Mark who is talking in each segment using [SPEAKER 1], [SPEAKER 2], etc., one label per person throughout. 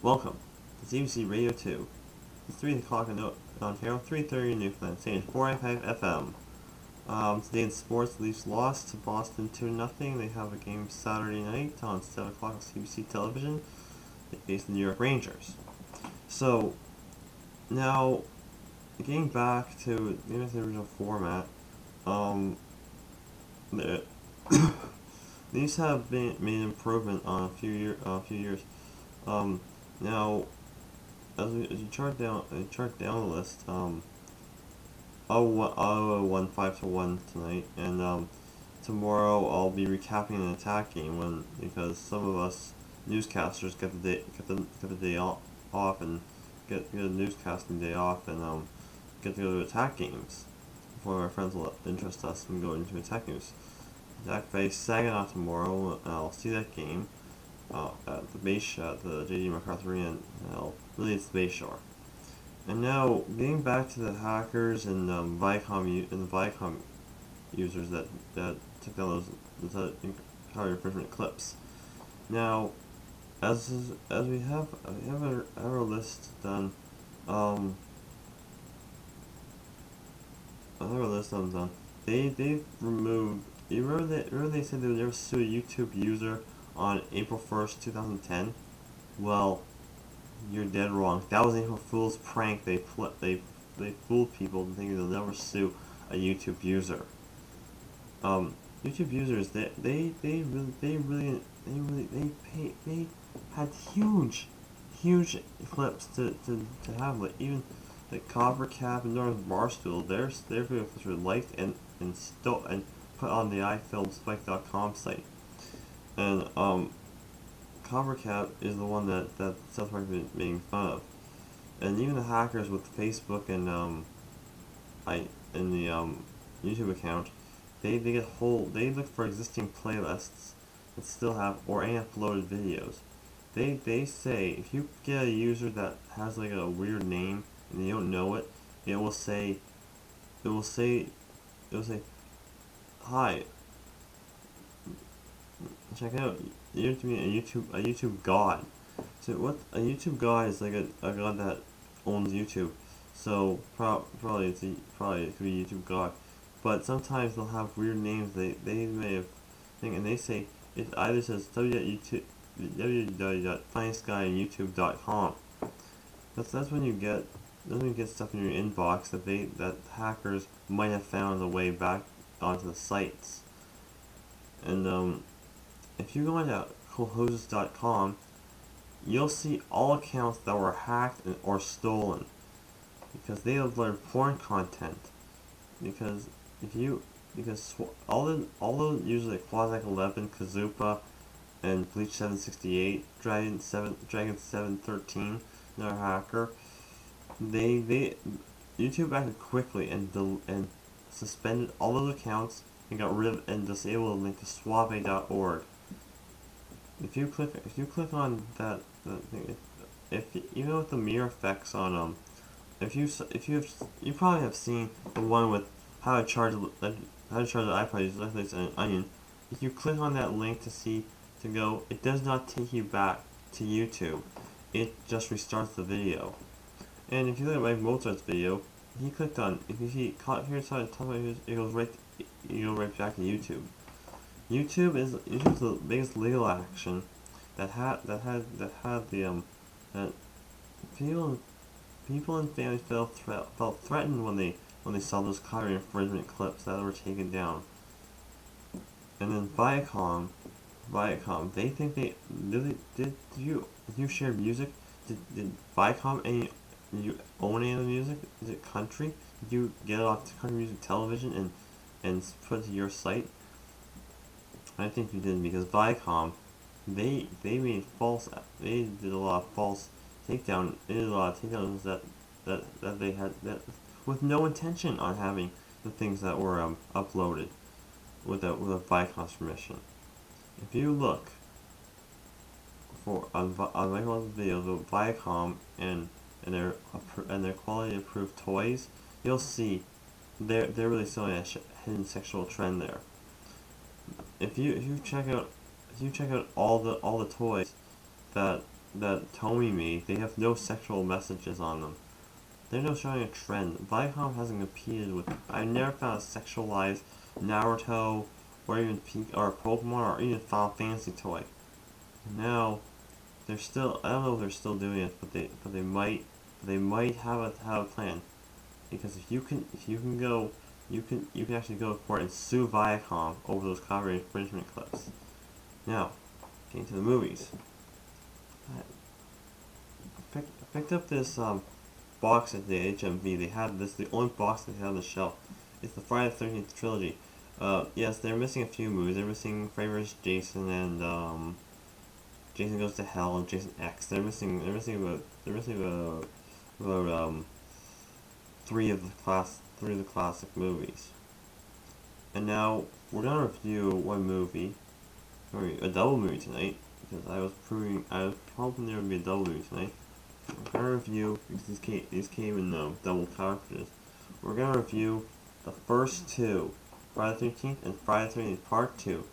[SPEAKER 1] Welcome to CBC Radio 2. It's 3 o'clock in Ontario, 3:30 in Newfoundland, station 495 FM. Today in sports, Leafs lost to Boston 2-0. They have a game Saturday night on 7 o'clock on CBC television. They face the New York Rangers. So, now, getting back to the original format, the Leafs have made an improvement on a few years. Now, as you chart down the list, I'll won 5-1 tonight, and tomorrow I'll be recapping an attack game because some of us newscasters get the day off and get a newscasting day off and get to go to attack games before our friends will interest us in going to attack games. Attack face Saginaw tomorrow. I'll see that game. At the the J.D. MacArthur Arena, really it's the Bayshore. And now, getting back to the hackers and Viacom users that took down those power infringement clips. Now, as we have our list done, they've removed. You remember they said they would never sue a YouTube user on April 1st, 2010? Well, you're dead wrong. That was an April Fool's prank. They fooled people thinking they'll never sue a YouTube user. YouTube users, they had huge clips to have. Like even the Copper Cap and North Barstool, their videos were liked and put on the iFilmSpike.com site. And Copper Cap is the one that South Park is making fun of, and even the hackers with Facebook and the YouTube account, they look for existing playlists that still have or any uploaded videos. They say if you get a user that has like a weird name and you don't know it, it will say, hi. Check out. You're to be a YouTube god. So what a YouTube god is like a god that owns YouTube. So probably it could be YouTube god. But sometimes they'll have weird names. They may have and they say it either says www.finestguyonyoutube.com. That's when you get stuff in your inbox that hackers might have found a way back onto the sites. And if you go into coolhoses.com, you'll see all accounts that were hacked or stolen because they upload porn content. Because all the users like Quasic 11, Kazupa, and Bleach 768, Dragon 713, another hacker, YouTube acted quickly and suspended all those accounts and got rid of and disabled a link to suave.org. If you click on that thing, even with the mirror effects on you probably have seen the one with how to charge an iPod using Netflix and an Onion. If you click on that link it does not take you back to YouTube. It just restarts the video. And if you look at Mike Mozart's video, he clicked on. If you see here inside the top of it, it goes right back to YouTube. YouTube is the biggest legal action that people and families felt threatened when they saw those copyright infringement clips that were taken down. And then Viacom, they think did you share music? Did Viacom did you own any of the music? Is it country? Did you get it off the country music television and put it to your site? I think you did because Viacom, they did a lot of false takedowns. They did a lot of takedowns that they had with no intention on having the things that were uploaded with a Viacom's permission. If you look on Viacom's videos of Viacom and their quality approved toys, you'll see they're really showing a hidden sexual trend there. If you check out all the toys that that Tomy made, they have no sexual messages on them. They're not showing a trend. Viacom hasn't competed with. I've never found a sexualized Naruto or even or Pokemon or even Final Fantasy toy. Now, they're still. I don't know if they're still doing it, but they might have a plan, because if you can go, you can actually go to court and sue Viacom over those copyright infringement clips. Now, getting to the movies. I picked up this box at the HMV. They had this, the only box they had on the shelf. It's the Friday the 13th trilogy. Yes, they're missing a few movies. They're missing Freddy vs. Jason and Jason Goes to Hell and Jason X. They're missing about three of the classic movies. And now we're gonna review one movie, a double movie tonight, because I was hoping there would be a double movie tonight. We're gonna review, because these came in double cartridges. We're gonna review the first two, Friday the 13th and Friday the 13th Part 2.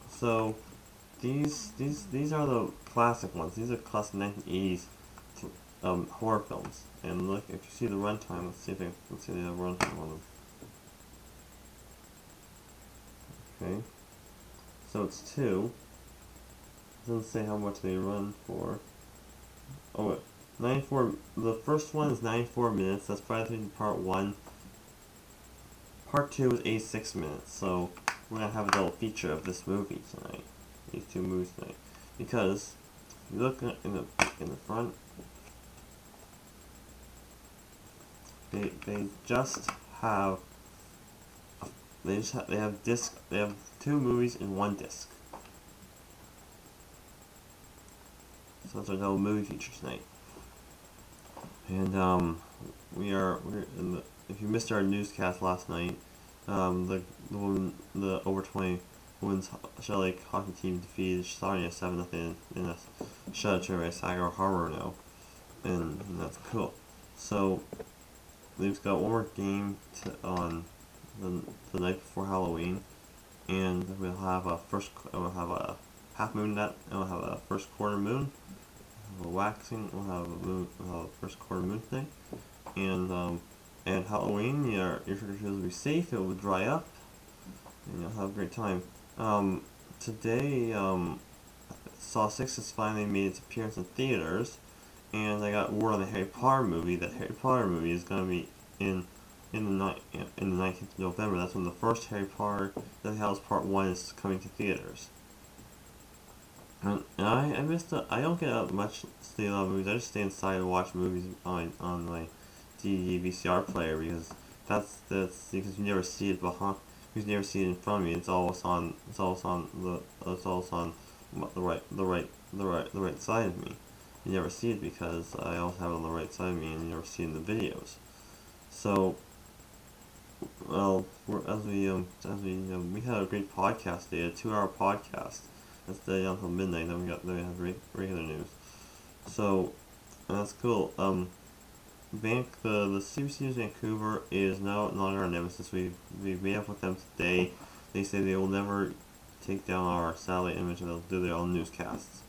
[SPEAKER 1] So these are the classic ones. These are classic 1980s horror films. And look, if you see the runtime, let's see the runtime on them. Okay, so it's 2. It doesn't say how much they run for. Oh wait, 94. The first one is 94 minutes. That's Friday the 13th Part 1. Part 2 is 86 minutes. So we're gonna have a double feature of this movie tonight. These two movies tonight, because if you look in the front, they have two movies in one disc. So that's our double movie feature tonight. And we're in the. If you missed our newscast last night, the over 20 women's Shell Lake hockey team defeated Sarnia 7-0 in a shutout to Sagar Harbor now, and that's cool. So they've got one more game on the night before Halloween, and we'll have a half moon net, and we'll have a first quarter moon, we'll have a waxing, we'll have a first quarter moon thing, and Halloween, your trick-or-treaters will be safe, it will dry up, and you'll have a great time. Today, Saw 6 has finally made its appearance in theaters, and I got word on the Harry Potter movie that Harry Potter movie is going to be in the 19th of November. That's when the first Harry Potter Deathly Hallows Part 1 is coming to theaters. And I missed I don't get out much to see a lot of movies. I just stay inside and watch movies on my DVD VCR player, because that's because you never see it behind. You never see it in front of me. It's always on the right side of me. You never see it because I always have it on the right side of me, and you never see it in the videos. So, well, we had a great podcast day, a 2-hour podcast. That's day until midnight. Then we have regular news. So, that's cool. The CBC News Vancouver is now no longer our nemesis. We made up with them today. They say they will never take down our satellite image, and they'll do their own newscasts.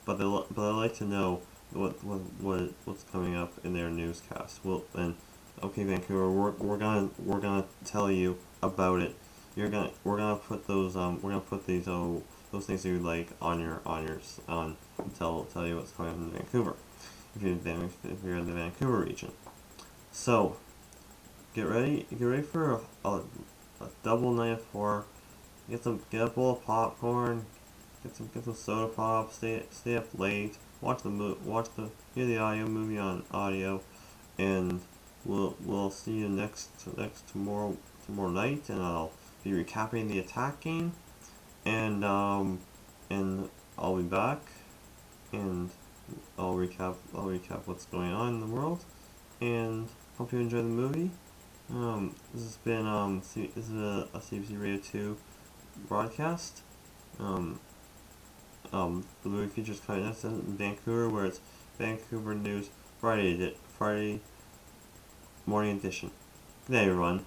[SPEAKER 1] But I'd like to know what's coming up in their newscast. Well, and okay, Vancouver, we're gonna tell you about it. We're gonna put those those things that you like on tell you what's coming up in Vancouver. If you're in the Vancouver region. So get ready for a double night of horror. Get a bowl of popcorn, get some soda pop, stay up late, hear the movie on audio, and we'll see you next tomorrow night, and I'll be recapping the attack game, and I'll be back, and I'll recap what's going on in the world, and hope you enjoy the movie. This has been this is a CBC Radio 2 broadcast. The movie features coming next in Vancouver, where it's Vancouver News Friday morning edition. Good day, everyone.